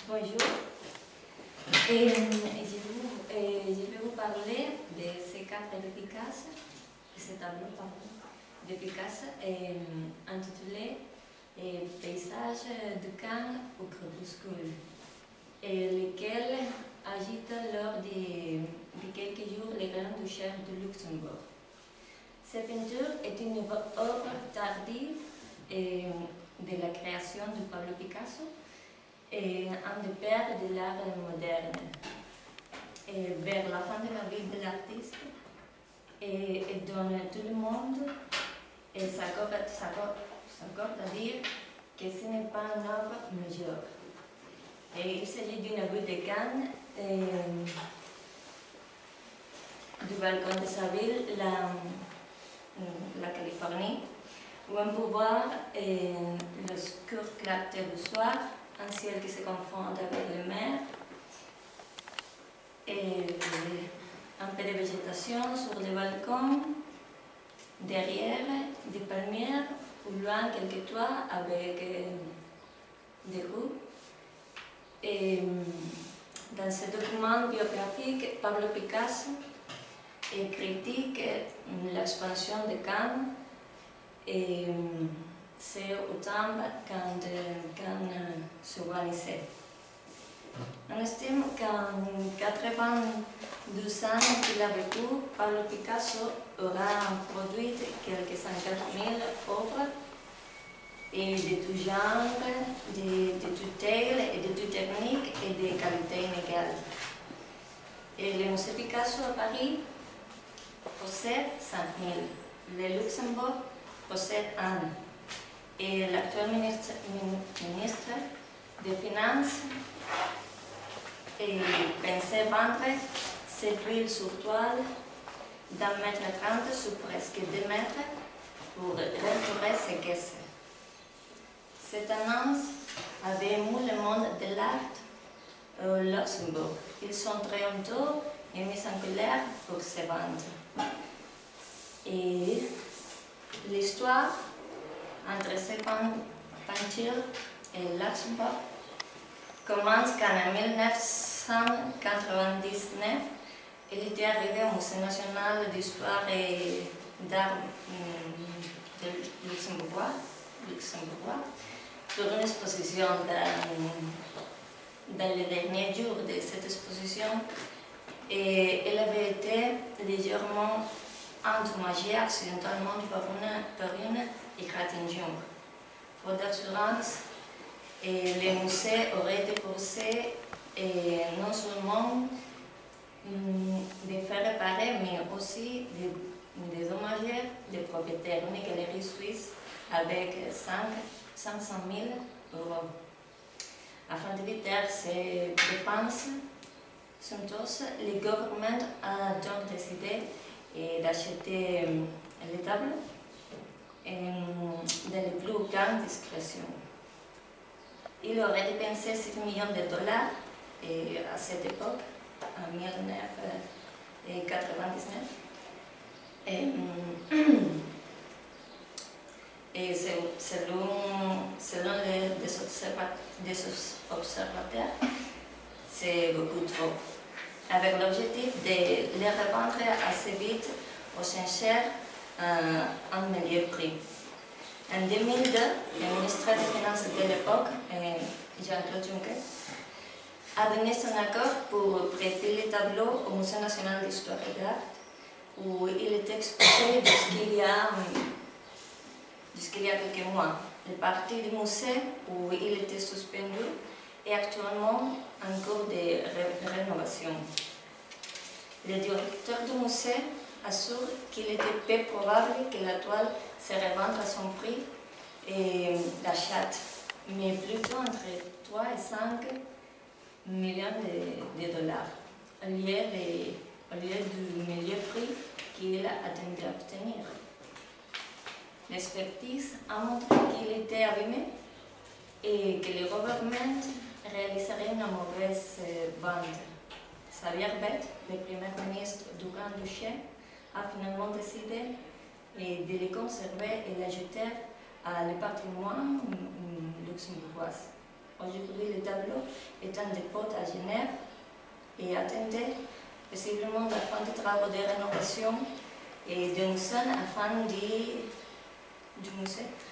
Bonjour. Je vais vous parler de ces cadres de Picasso, de ce tableau de Picasso intitulé Paysage de Cannes au crépuscule, lequel agite lors de quelques jours les Grands Duchesses de Luxembourg. Cette peinture est une œuvre tardive de la création de Pablo Picasso, un des pères de l'art moderne. Vers la fin de la vie de l'artiste, et dont tout le monde s'accorde à dire que ce n'est pas une œuvre majeure. Il s'agit d'une vue de Cannes, du balcon de sa ville, la Californie, où on peut voir l'obscur clarté du soir, un ciel qui se confond avec la mer, et un peu de végétation sur le balcon, derrière des palmiers, ou loin quelques toits avec des rues. Et dans ce document biographique, Pablo Picasso critique l'expansion de Cannes et c'est autant quand s'urbanisait. On estime qu'en 92 ans qu'il a vécu, Pablo Picasso aura produit quelques 50 000 œuvres et de tout genre, de toute taille et de toute technique et de qualité inégale. Et le musée Picasso à Paris possède 5 000. Le Luxembourg possède 1. Et l'actuel ministre des Finances pensait vendre cette huile sur toile d'1,30 m sur presque 2 mètres pour restaurer ses caisses. Cette annonce avait ému le monde de l'art au Luxembourg. Ils sont très honteux et mis en colère pour se vendre. Et l'histoire entre ces peintures et Luxembourg commence quand en 1999, il était arrivé au Musée national d'histoire et d'art luxembourgeois pour une exposition. Dans les derniers jours de cette exposition, et elle avait été légèrement endommagée accidentellement par une égratignure. Faute d'assurance, le musée aurait été forcé non seulement de faire réparer, mais aussi de dédommager les propriétaires. Une galerie suisse avec 500 000 €. Afin d'éviter ces dépenses somptueuses, le gouvernement a donc décidé d'acheter les tables dans les plus grandes discrétions. Il aurait dépensé 6 millions de $, et à cette époque, en 1999. Et selon des observateurs, c'est beaucoup trop, avec l'objectif de les revendre assez vite aux enchères à un meilleur prix. En 2002, le ministre des Finances de l'époque, Jean-Claude Juncker, a donné son accord pour prêter les tableaux au Musée national d'histoire et d'art, où il était exposé jusqu'il y a quelques mois. Le partie du musée où il était suspendu est actuellement en cours de rénovation. Le directeur du musée assure qu'il était peu probable que la toile se revende à son prix d'achat, mais plutôt entre 3 et 5 millions de $, au lieu du meilleur prix qu'il attendait à obtenir. L'expertise a montré qu'il était abîmé et que le gouvernement réaliserait une mauvaise vente. Xavier Beth, le premier ministre du Grand-Duché, a finalement décidé de les conserver et l'ajouter à le patrimoine luxembourgeois. Aujourd'hui, le tableau est en dépôt à Genève et attendait possiblement la fin des travaux de rénovation et de musée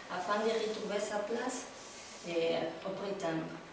afin de retrouver sa place au printemps.